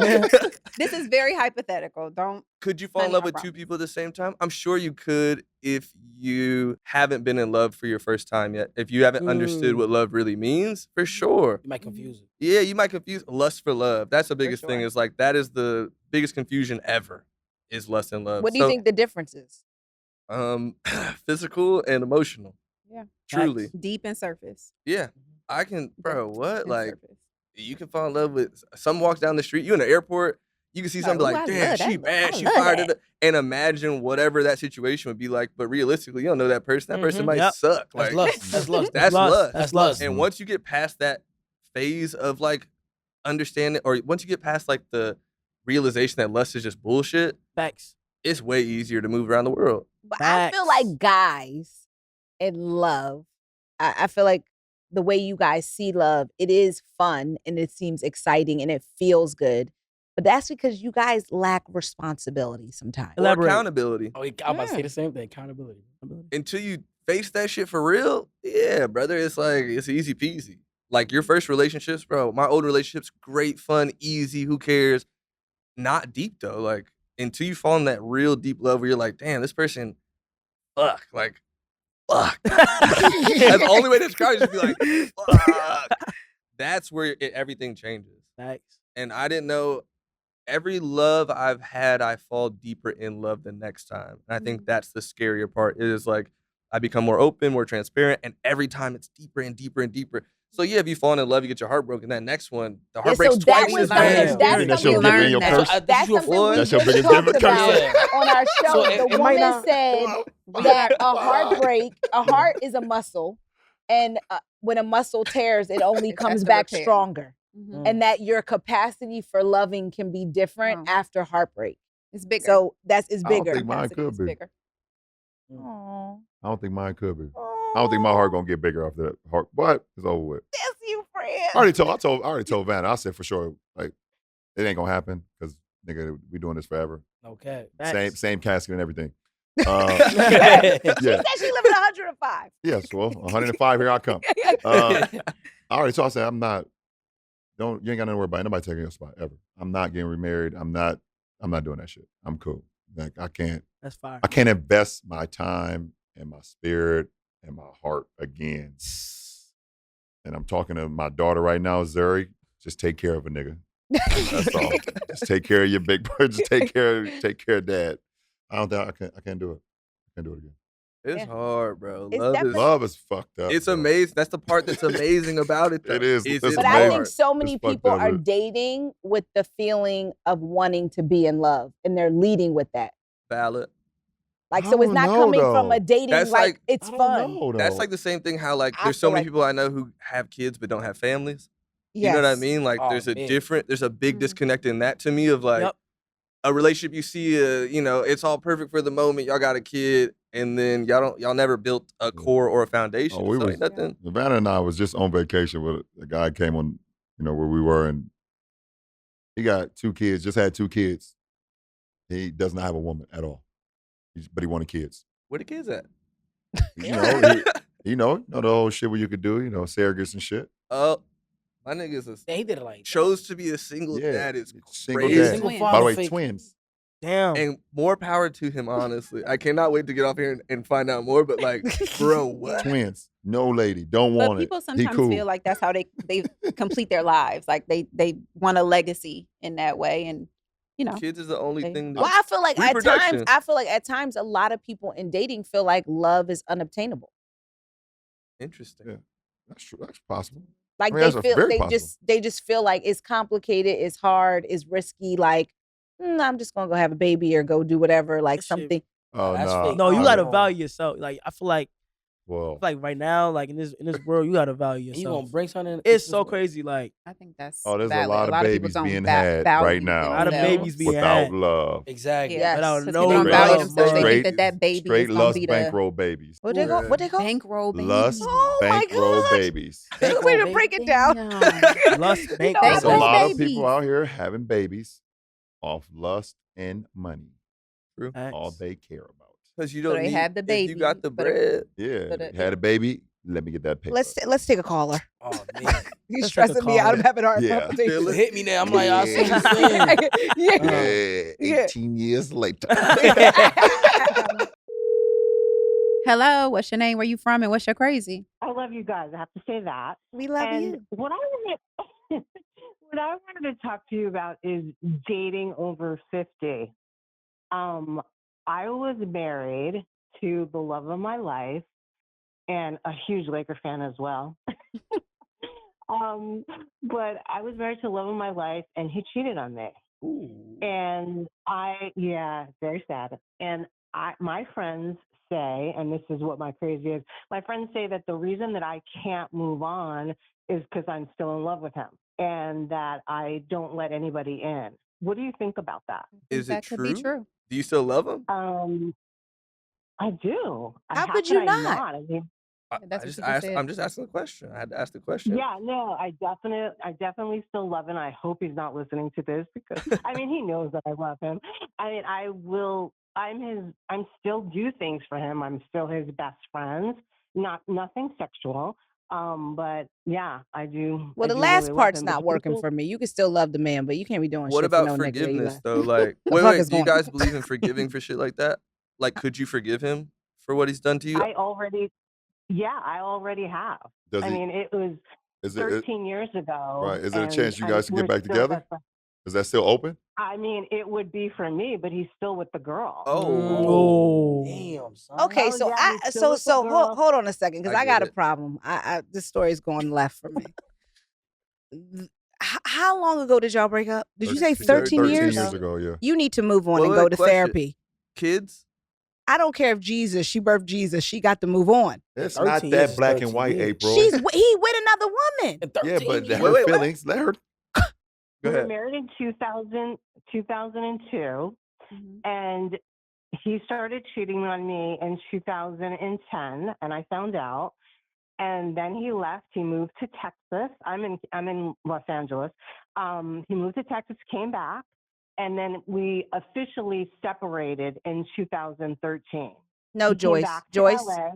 No. This is very hypothetical. Don't. Could you fall in Honey, love I with two promise. people at the same time? I'm sure you could if you haven't been in love for your first time yet. If you haven't understood what love really means, for sure. You might confuse it. Yeah, you might confuse lust for love. That's the biggest thing. sure. Is like that is the biggest confusion ever. Is lust and love. What do you So, think the difference is? physical and emotional. Yeah. Truly. Deep and surface. Yeah. I can, bro, what? And Like, surface. you can fall in love with someone walks down the street, you in the airport, you can see something Like, like, ooh, I damn, love she that. bad, I she love fired that. it. And imagine whatever that situation would be like. But realistically, you don't know that person. That person Mhm. might Yep. suck. That's Like, lust. That's lust. that's lust. lust. That's lust. And once you get past that phase of like understanding, or once you get past like the realization that lust is just bullshit, Facts. it's way easier to move around the world. But I feel like Facts. guys in love, I feel like the way you guys see love, it is fun and it seems exciting and it feels good. But that's because you guys lack responsibility sometimes. Or Elaborate. accountability. Oh, I'm about to say the same thing. Accountability. Until you face that shit for real, yeah, brother, it's like, it's easy peasy. Like your first relationships, bro, my old relationships, great, fun, easy, who cares? Not deep though. Like until you fall in that real deep love where you're like, damn, this person, fuck. Like, fuck. That's the only way to describe it is to be like, fuck. That's where everything changes. Facts. And I didn't know every love I've had, I fall deeper in love the next time. And I think that's the scarier part. It is like I become more open, more transparent, and every time it's deeper and deeper and deeper. So yeah, if you fall in love, you get your heart broken. That next one, the heart breaks so that twice was as the- bad. that's That's something your we gift in your learned purse. that. That's That's your something we That's your just biggest talked gift about Yeah. on our show. So The it might woman not- said that a heartbreak, a heart is a muscle, and when a muscle tears, it only It has comes to back repair. stronger, Mhm. and that your capacity for loving can be different Wow. after heartbreak. It's bigger. So it's I don't bigger. think mine Capacity could is be. bigger. Aw. I don't think mine could be. I don't think my heart gonna get bigger after that heart, but it's over with. That's you, friend. I already told Vanna. I said for sure, like it ain't gonna happen because nigga, we doing this forever. Okay. Same casket and everything. She Yeah, said she lived at 105. yes. Well, 105. Here I come. I already told. I said I'm not. You ain't got nothing to worry about. Nobody taking your spot ever. I'm not getting remarried. I'm not doing that shit. I'm cool. Like I can't That's fire. invest my time and my spirit and my heart again. And I'm talking to my daughter right now, Zuri. Just take care of a nigga. That's all. Just take care of your big brother. Just take care of dad. I don't think I can't do it. I can't do it again. It's Yeah. hard, bro. It's Love is definitely- Love is fucked up. it's bro. amazing. That's the part that's amazing about it. Though. It is. It's But I amazing. think so many It's fucked people up, are but- dating with the feeling of wanting to be in love, and they're leading with that. valid. Like, I so it's don't not know, coming from though. a dating That's like like- it's I don't fun. know, That's though. like the same thing. How like I there's so feel many like- people I know who have kids but don't have families. Yes. You know what I mean? Like Oh, there's a man. there's a big Mhm. disconnect in that to me of like Yep. a relationship you see, you know, it's all perfect for the moment. Y'all got a kid, and then y'all never built a core or a foundation. Oh, we so was- ain't nothing. Savannah and I was just on vacation with a guy came on, where we were, and he got 2 kids, just had 2 kids. He does not have a woman at all, but he wanted kids. Where the kids at? You know the whole shit where you could do, surrogates and shit. Oh, my niggas is They did it like chose to be a single Yeah, dad is single crazy. dad. Single Twins. father By the way, fake- twins. Damn. And more power to him, honestly. I cannot wait to get off here and find out more. But like, bro, what? Twins. No lady. Don't But want people it. He sometimes cool. feel like that's how they complete their lives. Like they want a legacy in that way, and Kids is the only They- thing. Well, That, I feel like Reproduction. at times a lot of people in dating feel like love is unobtainable. interesting. Yeah. That's true. That's possible. Like I mean, that's they feel very possible. they just feel like it's complicated, it's hard, it's risky. Like I'm just gonna go have a baby or go do whatever. Like That shit- something. Oh, that's no. fake. No, you Oh, gotta no. value yourself. Like I feel like Well, Like right now, like in this world, you gotta value And you yourself. gonna bring something. It's this so world. crazy. Like I think that's oh, there's valid. a lot of people babies don't being value had right now. A lot of themselves. babies being without had. love. Exactly. Yes, Without 'cause no people don't Straight value up, themselves. They think straight- that baby Straight is gonna lust be the bankroll babies. What they go? What they call? bankroll baby. Lust Oh my bankroll God. babies. Bankroll Way to baby. break it down. Lust, You bank, know, There's a Bankroll lot of babies. people out here having babies off lust and money. True. All they care about. Because you So don't they need. have the If baby, you got the but it- bread. Yeah, But they had a baby. Let me get that paper. Let's take a caller. Oh man. He's Let's take a stressing me out. I'm caller. having heart Yeah. palpitations. It hit me now. I'm like, I see Yeah. you saying. Yeah. Yeah, Yeah. 18 years later. Hello, what's your name? Where you from? And what's your crazy? I love you guys. I have to say that. We love and you. what I wanted, what I wanted to talk to you about is dating over 50. I was married to the love of my life and a huge Laker fan as well. But I was married to the love of my life, and he cheated on me. And very sad. And my friends say, and this is what my crazy is, my friends say that the reason that I can't move on is because I'm still in love with him and that I don't let anybody in. What do you think about that? Is it That could be true. Do you still love him? I do. How could could you I not? I mean, That's what I just you just asked. said. I'm just asking the question. I had to ask the question. yeah, no, I definitely still love him. I hope he's not listening to this because I mean he knows that I love him. I mean I'm still do things for him. I'm still his best friend. Nothing sexual. But yeah, I do. Well, I the do last really love part's him, not but working people- for me. You can still love the man, but you can't be doing What shit about for no nigga that you forgiveness love. though? Like, The wait, fuck wait. is Do you going on? guys believe in forgiving for shit like that? Like, could you forgive him for what he's done to you? I already have. Does I he- mean, it was Is it 13 years ago. right? Is there a and chance you guys can we're get back still together? best friends. Is that still open? I mean, it would be for me, but he's still with the girl. Oh. Damn, son. Okay, Oh, so yeah, he's still with the girl. hold on a second because I I got get a it. problem. This story's going left for me. How long ago did y'all break up? Did you say 13 years? 13 years ago, yeah. You need to move on Wait, and wait, go to question. therapy. Kids? I don't care if she birthed Jesus. She got to move on. It's 13 not years that is black 13 and white, years. April. He with another woman. And yeah, 13 but years. her Wait, what? feelings, let her. Go We were ahead. married in 2002, and he started cheating on me in 2010, and I found out. And then he left. He moved to Texas. I'm in Los Angeles. He moved to Texas, came back, and then we officially separated in 2013. No, He came Joyce. back to Joyce. LA.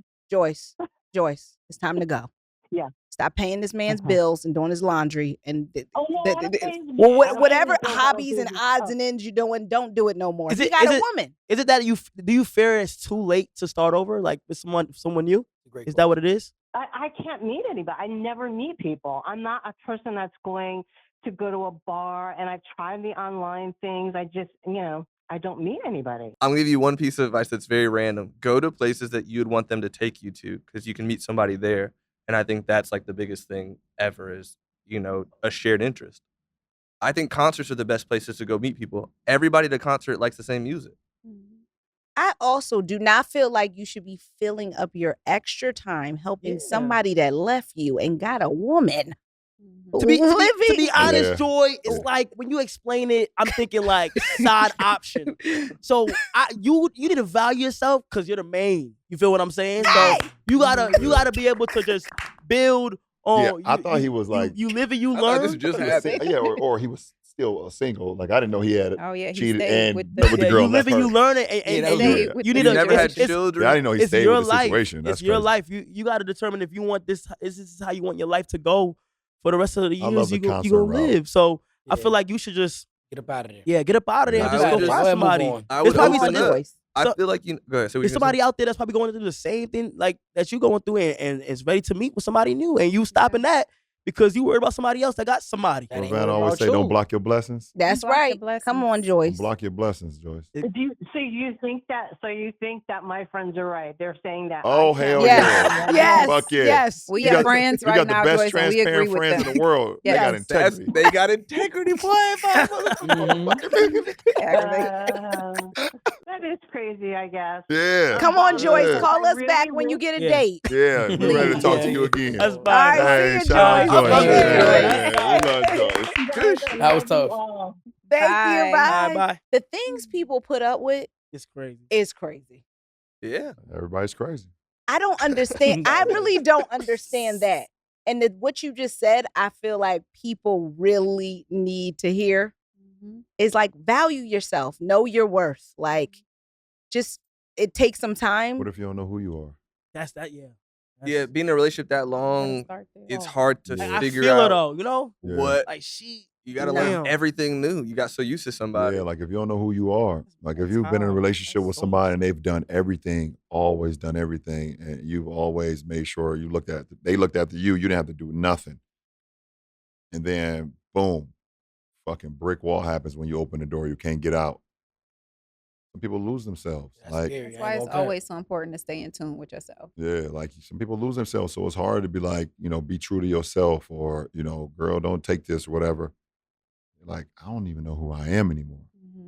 Joyce. It's time to go. Yeah. Stop paying this man's Okay. bills and doing his laundry and Oh no, I don't pay his well, bills. I don't pay whatever his bills. I don't hobbies do and his odds stuff. and ends you're doing, don't do it no more. Is He it- got is a it- woman. Is it that do you fear it's too late to start over, like with someone new? Great Is that what it is? I can't meet anybody. I never meet people. I'm not a person that's going to go to a bar, and I've tried the online things. I just, I don't meet anybody. I'm gonna give you one piece of advice that's very random. Go to places that you'd want them to take you to, because you can meet somebody there. And I think that's like the biggest thing ever is, a shared interest. I think concerts are the best places to go meet people. Everybody at a concert likes the same music. I also do not feel like you should be filling up your extra time helping Yeah. somebody that left you and got a woman. To be Living- honest, Yeah. Joy, it's like when you explain it, I'm thinking like side option. So you need to value yourself because you're the main. You feel what I'm saying? So you gotta be able to just build on. Yeah, I thought he was like- you live and you I thought this learn. just He was happened. yeah, or he was still single. Like I didn't know he had Oh yeah, he cheated stayed and with with the the Yeah, girl. you live and you learn it, and that was stayed weird. with you the need You to. never had it's- children. Yeah, I didn't know he it's stayed your with the life. situation. That's It's your crazy. life. You got to determine if you want this. This is how you want your life to go for the rest of the I love years the you concert gonna route. live. So I Yeah. feel like you should just Get up out of there. get up out of there and I just would go just- find go ahead and move somebody. on. I There's would probably open some- up. I So- feel like go ahead. Say what There's you're gonna somebody out there that's probably going through the same thing like that you going through and is ready to meet with somebody new, and you stopping that because you worried about somebody else that got somebody. That ain't Ravanna what always about say, "Don't you. block your blessings." That's Block your right. blessings. Come on, Don't Joyce. block your blessings, Joyce. So you think that my friends are right? They're saying that. Oh, I can't hell meet Yes. anyone. Yes. Fuck yeah. Yes. We You are got- friends You right got the now, best Joyce, and we agree transparent with friends them. in the world. They got Yes. integrity. They got integrity. Boy, That is crazy, I guess. Yeah. Come on, Joyce. Yeah. Call I us really back when you wish- get a Yeah. date. Yeah, we're ready to talk to Yeah, you yeah. again. That's All fine. right, Hey, see you, shout out Joyce. Joyce. Love you, Yeah, Joyce. we love Joyce. That was Love you tough. all. Thank you. Bye. Bye. Bye. The things people put up with It's crazy. is crazy. Yeah. Everybody's crazy. I don't understand. I really don't understand that. And what you just said, I feel like people really need to hear. Is like value yourself, know your worth. Like, just it takes some time. What if you don't know who you are? That's that. Yeah. Yeah, being in a relationship that long, Start there. it's hard to Yeah. I figure feel out it though. You know, Yeah. what like she. you got to Damn. learn everything new. You got so used to somebody. Yeah, like if you don't know who you are, like if That's you've been in a hard. relationship That's with so somebody and much. they've done everything, always done everything, and you've always made sure they looked after you, you didn't have to do nothing. And then boom, fucking brick wall happens when you open the door, you can't get out. Some people lose themselves. That's Like, scary. That's I why ain't it's gonna cap. always so important to stay in tune with yourself. yeah, like some people lose themselves. So it's hard to be like, be true to yourself or, girl, don't take this or whatever. Like, I don't even know who I am anymore.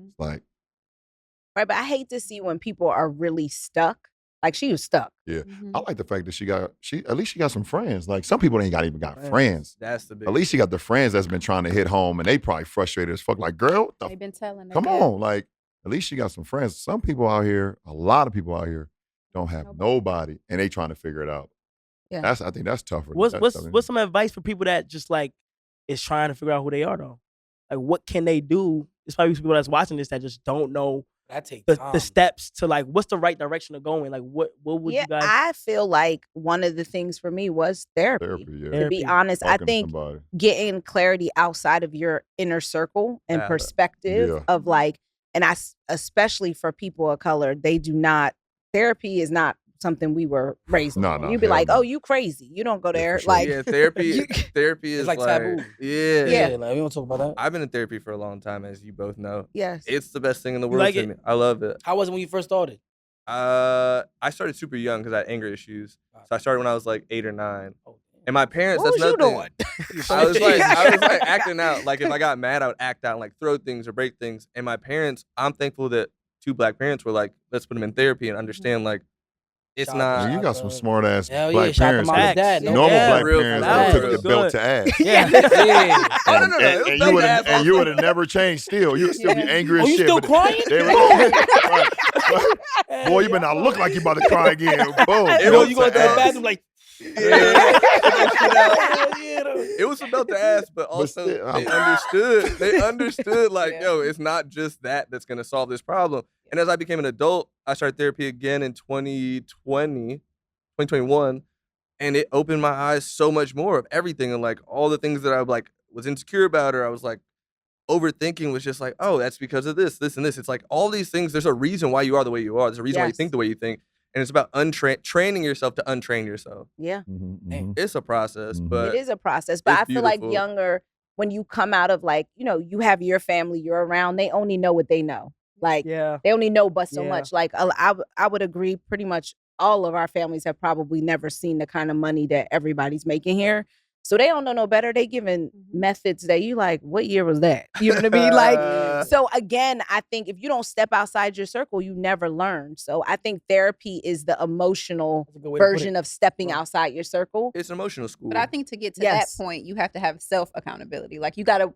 It's like, Right, but I hate to see when people are really stuck. Like she was stuck. yeah. Mhm. I like the fact that at least she got some friends. Like some people ain't even got friends. That's the big At least she got the friends that's been trying to hit home and they probably frustrated as fuck. Like, girl, what the They've been telling her. come yeah. on. Like, at least she got some friends. Some people out here, a lot of people out here, don't have nobody and they trying to figure it out. Yeah. I think that's tougher. What's some advice for people that just like is trying to figure out who they are though? Like what can they do? There's probably people that's watching this that just don't know That takes the time. steps to like what's the right direction to go in. Like what would Yeah, you guys I feel like one of the things for me was therapy. Therapy, yeah. To Therapy. be honest, I Talking to think somebody. getting clarity outside of your inner circle and Yeah. perspective Yeah. of like, and especially for people of color, therapy is not something we were raised No, on. no, You'd be hell like, no. oh, you crazy. You don't go Yeah, for there. sure. Like, yeah, therapy is like taboo. Yeah. Yeah. Like, we don't talk about that. I've been in therapy for a long time, as you both know. yes. It's the best thing in the You world like to it? me. I love it. How was it when you first started? I started super young because I had anger issues. So I started when I was like 8 or 9. Oh, And my parents, What that's was you nothing. doing? I was like acting out. Like if I got mad, I would act out and like throw things or break things. And my parents, I'm thankful that 2 black parents were like, let's put them in therapy and understand like it's Shout out Man, to you Shout got some out. smart ass Hell black yeah, shout out to parents. mom and that- dad. No Normal Yeah, black real parents for would real. took the Good. belt to ass. Yeah. Yeah. Oh, no, it was and belt you would to ass and you also. would have never changed still. You would still be Yeah. angry Oh, as you shit. still but crying? They were Boy, you better not look like you about to cry again. Boom. Hey, belt bro, you go to to the ass. bathroom like, It was about the ass, but also still, they understood. They understood like, Yeah. yo, it's not just that's gonna solve this problem. And as I became an adult, I started therapy again in 2021, and it opened my eyes so much more of everything and like all the things that I like was insecure about or I was like overthinking was just like, oh, that's because of this, this, and this. It's like all these things. There's a reason why you are the way you are. There's a reason why you Yes. think the way you think, and it's about training yourself to untrain yourself. Yeah. Mhm, Hey. mhm. It's a process, Mhm. but It is a process, but it's I feel like beautiful. younger, when you come out of like, you have your family, you're around, they only know what they know. Like, Yeah. they only know but so Yeah. much. Like, I would agree pretty much all of our families have probably never seen the kind of money that everybody's making here. So they don't know no better. They giving methods that you like, what year was that? You know what I mean? Like, so again, I think if you don't step outside your circle, you never learn. So I think therapy is the emotional That's a good way to put version it. of stepping Right. outside your circle. it's emotional school. But I think to get to Yes. that point, you have to have self accountability. Like you gotta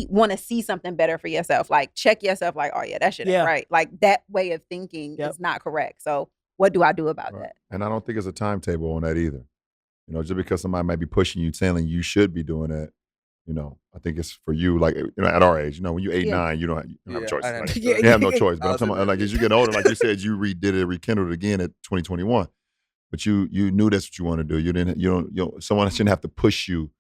want to see something better for yourself. Like check yourself. Like, oh yeah, that shit Yeah. ain't right. Like that way of thinking Yep. is not correct. So what do I do about Right. that? And I don't think there's a timetable on that either. Just because somebody might be pushing you, telling you should be doing that, I think it's for you, like, at our age, when you're 8, Yeah. 9, you don't have a Yeah, choice. I Like, know. you have no choice. But I I'm was talking in about, that like, as you get older, like you said, you redid it, rekindled it again at 2021. But you knew that's what you want to do. Someone shouldn't have to push you,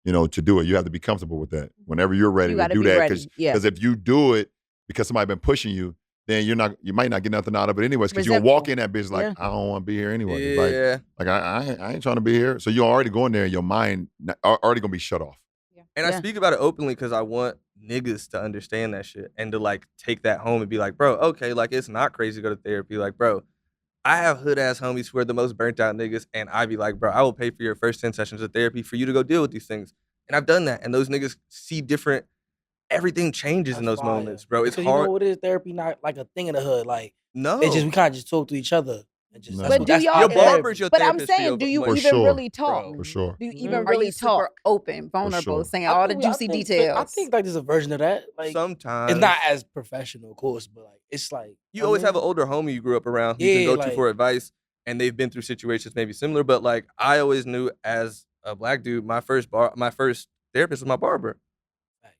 to do it. You have to be comfortable with that. Whenever you're ready You to gotta do be that, ready. Yeah. because if you do it because somebody been pushing you, then you might not get nothing out of it anyways. Because you're gonna walk in that bitch like, Yeah. I don't want to be here anyway. yeah. Like I ain't trying to be here. So you're already going there. Your mind already gonna be shut off. And I Yeah. speak about it openly because I want niggas to understand that shit and to like take that home and be like, bro, okay, like it's not crazy to go to therapy. Like, bro, I have hood ass homies who are the most burnt out niggas, and I be like, bro, I will pay for your first 10 sessions of therapy for you to go deal with these things. And I've done that. And those niggas see different everything changes in That's those fire. moments, bro. It's Because you know hard. what it is? Therapy not like a thing in the hood. Like No, it's just we kind of just talk to each other. And just No. that's But what do that's y'all? your therapy. barber's your But I'm therapist for saying, do you your For even sure. really talk? bro. For sure. Do you Mhm. even Are really you talk? super open, vulnerable, sure. saying I all the think we- I juicy think- details? I think like there's a version of that. Like Sometimes it's not as professional, of course, but like it's like you always have an older homie you grew up around who you Yeah, can go to like- for advice, and they've been through situations maybe similar. But like I always knew as a black dude, my first therapist was my barber.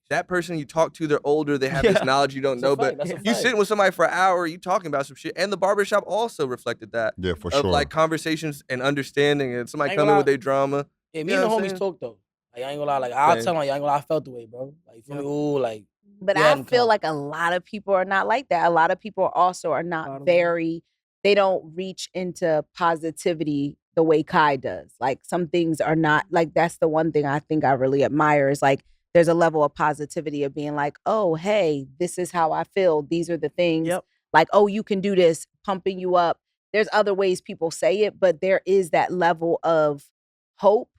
That person you talk to, they're older, they have this Yeah. knowledge you don't That's a know, fact, but that's a you fact. sitting with somebody for an hour, you talking about some shit, and the barbershop also reflected that Yeah, for of sure. like conversations and understanding, and somebody Ain't coming gonna with lie. their drama. Yeah, me You know and the what I'm homies saying? talk though. Like I ain't gonna lie, like I'll Same. tell them, like, I ain't gonna lie, I felt the way, bro. Like you feel me? Ooh, like But we I had them feel come. like a lot of people are not like that. A lot of people also are not Lot of them. very, they don't reach into positivity the way Kai does. Like some things are not, like that's the one thing I think I really admire is like there's a level of positivity of being like, oh, hey, this is how I feel. These are the things. Yep. Like, oh, you can do this, pumping you up. There's other ways people say it, but there is that level of hope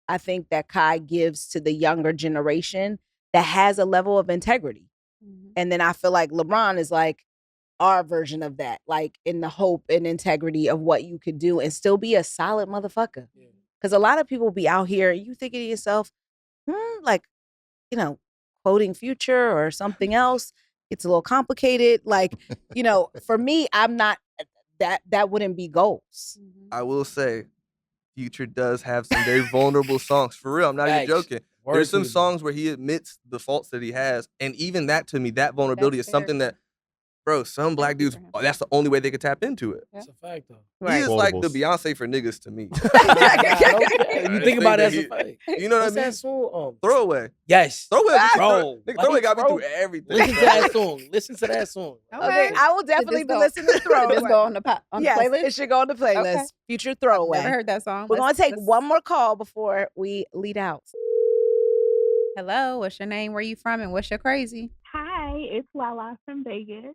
I think that Kai gives to the younger generation that has a level of integrity. And then I feel like LeBron is like our version of that, like in the hope and integrity of what you could do and still be a solid motherfucker. Yeah. Because a lot of people be out here, you thinking to yourself, like, you know, quoting Future or something else. It's a little complicated. Like, you know, for me, I'm not, that wouldn't be goals. I will say, Future does have some very vulnerable songs. For real, I'm not even Facts. joking. Word There's to some you, bro. songs where he admits the faults that he has, and even that to me, that vulnerability That's is something that, bro, some black Therapy dudes, for him. that's the only way they could tap into it. That's a fact though. He is like the Quotables. Beyonce for niggas to me. You I think about it as a think fact. You know what What's I mean? that song? Throwaway. Yes. Throwaway, Bro, nigga, like, Throwaway got me bro, through everything. Listen to bro. that song. Listen to that song. Okay, I will definitely be listening to Should Throwaway. this go on the Yes, playlist? it should go on the playlist. Okay. Future Throwaway. Never heard that song. We're going to take Let's- one more call before we lead out. Hello, what's your name? Where you from? And what's your crazy? Hi, it's Lala from Vegas.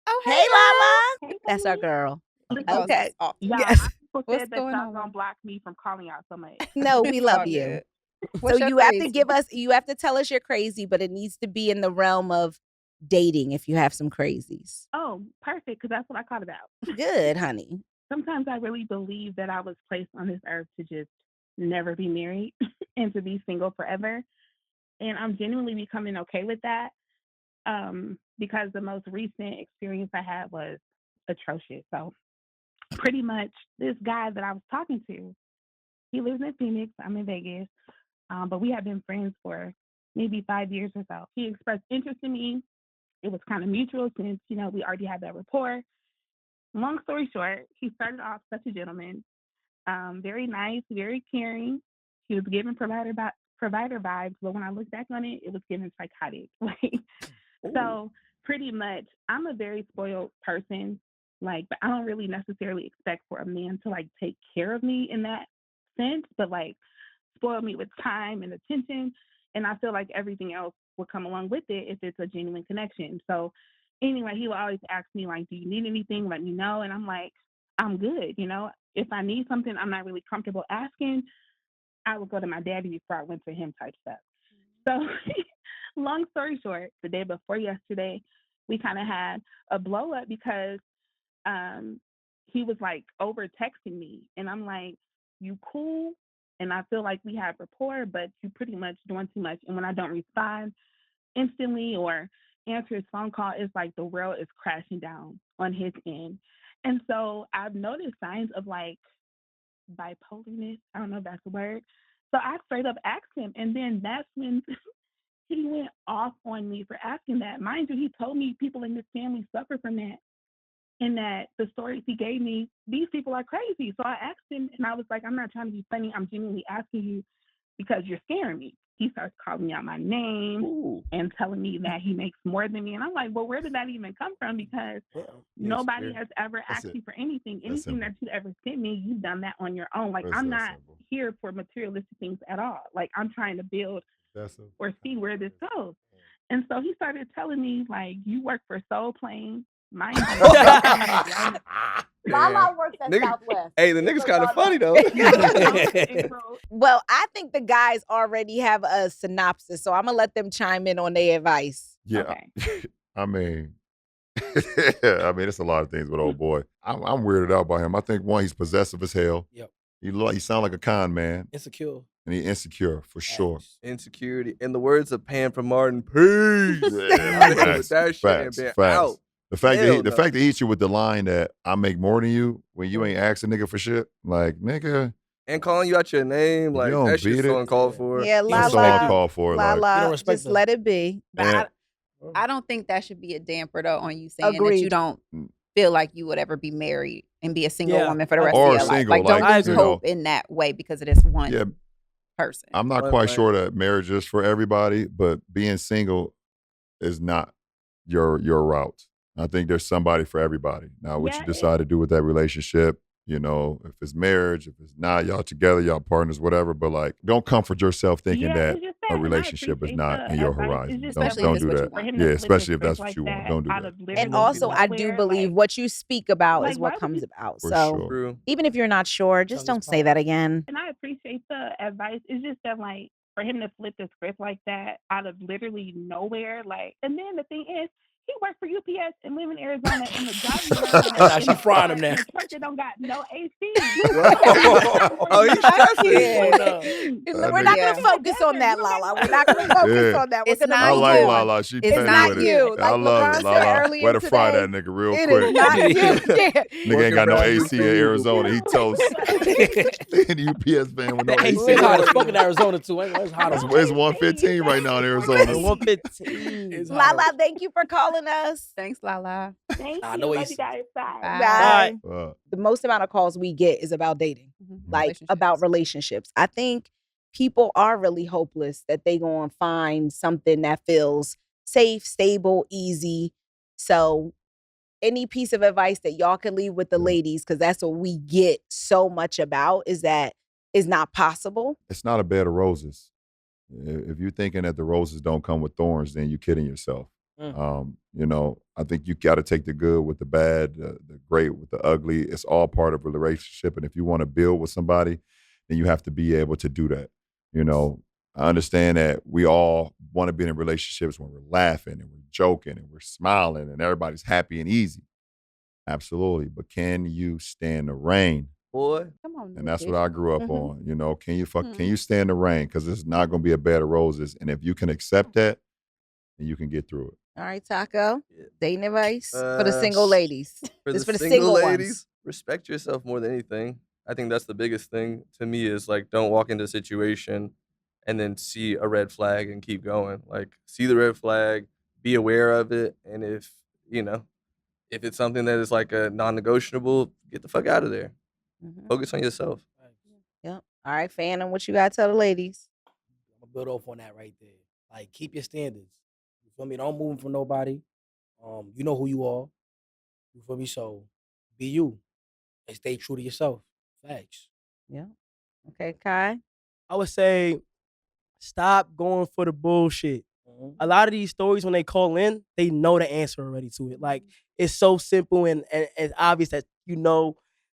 Oh, Hey, Lala. Hey, That's our honey. girl. Listen, Okay. Oh, y'all, Yes. people What's said that going y'all on? gonna block me from calling out so much. No, we It's love all you. good. So What's your you have to crazy? give us, you have to tell us you're crazy, but it needs to be in the realm of dating if you have some crazies. Oh, perfect, because that's what I called about. Good, honey. Sometimes I really believe that I was placed on this earth to just never be married and to be single forever. And I'm genuinely becoming okay with that because the most recent experience I had was atrocious. So pretty much this guy that I was talking to, he lives in Phoenix. I'm in Vegas. But we have been friends for maybe 5 years or so. He expressed interest in me. It was kind of mutual since, you know, we already had that rapport. Long story short, he started off such a gentleman, very nice, very caring. He was giving provider vibes, but when I look back on it, it was giving psychotic. Like, so pretty much, I'm a very spoiled person. Like, but I don't really necessarily expect for a man to like take care of me in that sense, but like spoil me with time and attention. And I feel like everything else will come along with it if it's a genuine connection. So anyway, he will always ask me like, do you need anything? Let me know. And I'm like, I'm good. You know, if I need something I'm not really comfortable asking, I would go to my daddy before I went to him type stuff. So long story short, the day before yesterday, we kind of had a blow up because he was like over texting me. And I'm like, you cool? And I feel like we have rapport, but you pretty much doing too much. And when I don't respond instantly or answer his phone call, it's like the world is crashing down on his end. And so I've noticed signs of like bipolarness. I don't know if that's a word. So I straight up asked him. And then that's when he went off on me for asking that. Mind you, he told me people in his family suffer from that. And that the stories he gave me, these people are crazy. So I asked him and I was like, I'm not trying to be funny. I'm genuinely asking you because you're scaring me. He starts calling me out my name and telling me that he makes more than me. And I'm like, well, where did that even come from? Because nobody has ever asked you for anything. Anything that you ever sent me, you've done that on your own. Like, I'm not here for materialistic things at all. Like, I'm trying to build or see where this goes. And so he started telling me, like, you work for Soul Plane. Mind you. Lala works at Nigga- Southwest. Hey, the Just nigga's so kind y'all of funny know. though. April, Well, I think the guys already have a synopsis, so I'm gonna let them chime in on their advice. Yeah. Okay. I mean, it's a lot of things with old boy. I'm weirded out by him. I think one, he's possessive as hell. Yep. He sound like a con man, Insecure. and he insecure for sure. Facts. Insecurity. In the words of Pam from Martin, peace. Yeah, Out of here facts, with that shit and facts, been facts. out. The fact that Hell he, the no. fact that he hit you with the line that I make more than you when you ain't asking nigga for shit, like nigga, And calling you out your name, You like don't that shit's beat so it. uncalled for. Yeah, He that's don't so respect Lala. uncalled for. Like, You don't Lala, respect just them. let it be. But and- I don't think that should be a damper though on you saying that Agreed. you don't feel like you would ever be married and be a single Yeah. woman for the rest Or of your life. single, Like don't like, lose you hope in that way because of this one yeah, person. I'm not One quite thing. sure that marriage is for everybody, but being single is not your route. I think there's somebody for everybody. Now, what you Yeah, decide to do with that relationship, if it's marriage, if it's not, y'all together, y'all partners, whatever. But like, don't comfort yourself thinking yeah, that it's just a and I relationship is appreciate not the in your advice. horizon. It's just Don't Especially if it's do what you that. want. for him to Yeah, flip especially the if that's script what you like want. that Don't do out that. of literally And also, I do nowhere, believe like, what you speak about like, is why what would comes you- about. For So sure. True. even if you're not sure, just Tell don't his say that again. and I appreciate the advice. It's just that like for him to flip the script like that out of literally nowhere, like, and then the thing is, he worked for UPS and live in Arizona in the job you learn in Nah, a, she frying him in now. a truck that don't got no AC. Oh, he's stressing. Yeah. That We're not nigga- gonna focus on that, Lala. We're not gonna focus Yeah. on that. We're It's gonna not I move like you. on. Lala. She It's It's petty not with it. you. I Like love LeBron it. said Lala. earlier Way to fry today, that nigga real It quick. is not you. Yeah. Nigga ain't got no Working AC in Bradley Arizona. He toast. And UPS van with no The AC. AC It's hot as fuck in Arizona too. It's hot as It's 115 right now in Arizona. 115. It's hot Lala, as- thank you for calling us. Thanks, Lala. Thank Nah, you. no Love AC. you guys. Bye. Bye. Bye. The most amount of calls we get is about dating, like about relationships. I think people are really hopeless that they go and find something that feels safe, stable, easy. So any piece of advice that y'all can leave with the ladies, because that's what we get so much about, is that is not possible. It's not a bed of roses. If you're thinking that the roses don't come with thorns, then you're kidding yourself. I think you got to take the good with the bad, the great with the ugly. It's all part of a relationship. And if you want to build with somebody, then you have to be able to do that. I understand that we all want to be in relationships when we're laughing and we're joking and we're smiling and everybody's happy and easy. Absolutely. But can you stand the rain? Boy. Come on. And that's what I grew up on. Can you Mhm. can you stand the rain? Because it's not going to be a bed of roses. And if you can accept that, then you can get through it. All right, Taco. Dating advice for the single ladies. For It's the for the single single ladies, ones. respect yourself more than anything. I think that's the biggest thing to me is like don't walk into a situation and then see a red flag and keep going. Like see the red flag, be aware of it, and if it's something that is like a non-negotiable, get the fuck out of there. Focus on yourself. Yep. All right, Fanum, what you got to tell the ladies? I'm gonna build off on that right there. Like, keep your standards. You feel me? Don't move for nobody. You know who you are. You feel me? So be you and stay true to yourself. Facts. Yeah. Okay, Kai. I would say stop going for the bullshit. A lot of these stories, when they call in, they know the answer already to it. Like, it's so simple and it's obvious that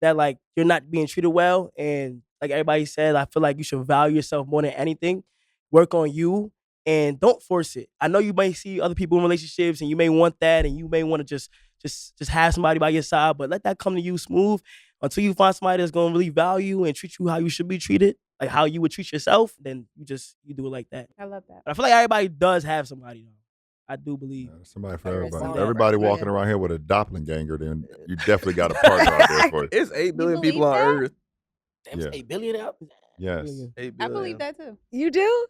that like you're not being treated well. And like everybody said, I feel like you should value yourself more than anything. Work on you and don't force it. I know you may see other people in relationships and you may want that and you may want to just have somebody by your side, but let that come to you smooth until you find somebody that's gonna really value and treat you how you should be treated, like how you would treat yourself. Then you do it like that. I love that. But I feel like everybody does have somebody though. I do believe. Somebody for Everybody everybody. see If that. everybody Right. walking around here with a doppelganger, then you definitely got a partner out there for you. It's 8 billion believe people on that? Earth. Damn, Yeah. it's 8 billion out. Yes. 8 I billion. believe that too. You do?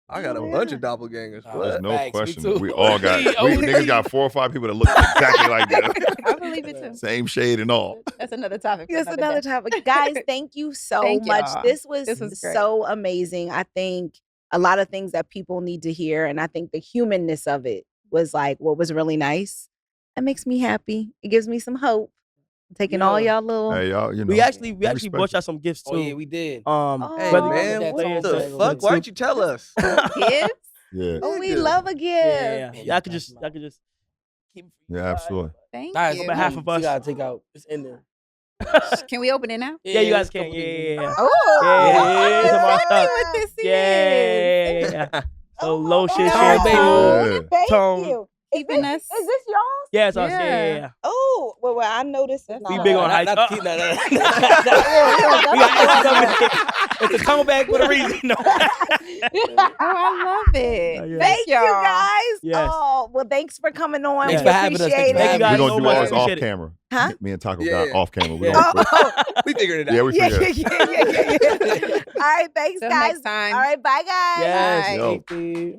I got a bunch of doppelgangers. Nah, What? There's no Facts, me question. too. We all got OG. niggas got 4 or 5 people that look exactly like that. I believe it too. Same shade and all. That's another topic. for That's another day. topic. Guys, thank you so Thank much. y'all. This was great. so amazing. I think a lot of things that people need to hear. And I think the humanness of it was like what was really nice. That makes me happy. It gives me some hope. Taking all Yeah. y'all little Hey, y'all, We actually respect brought it. y'all some gifts too. Oh yeah, we did. Hey Oh, man, that what tone the thing fuck? was- Why'd you tell us? Gifts? Yeah. Oh, we Nigga. love a gift. Yeah. Man, Y'all you could got just some y'all could just keep it for you Yeah, guys. absolutely. Thank Nice. you. On behalf of You us. gotta take out. It's in there. Can we open it now? Yeah, you guys it's a can. couple Yeah, things in yeah, there. yeah. Oh, Yeah, some more exactly stuff. what this Yeah, is. yeah. So Oh my lotion, God. Tone, baby. shampoo, Yeah. Thank tone. you. Keeping us. Is this y'all? Yeah, it's us. Yeah, Yeah. yeah, yeah. Oh, well, I know this is That's not. We No, big us. on Not- hype. not Oh. the- no, no, no. We got extra stuff in it. It's a comeback for a reason. No. Oh, I love it. Oh, yeah. Thank you y'all. guys. Yes. Oh, well, thanks for coming on. Thanks We for having us. Thanks appreciate for it. Thank you having guys We're so gonna do much. ours off Appreciate it. camera. Huh? Me and Taco Yeah. got off camera. We Yeah. don't. We figured it out. Yeah, we Yeah, figured. yeah. All right, thanks, Till guys. next time. All right, bye, guys. Yes. Bye. Yo. Thank you.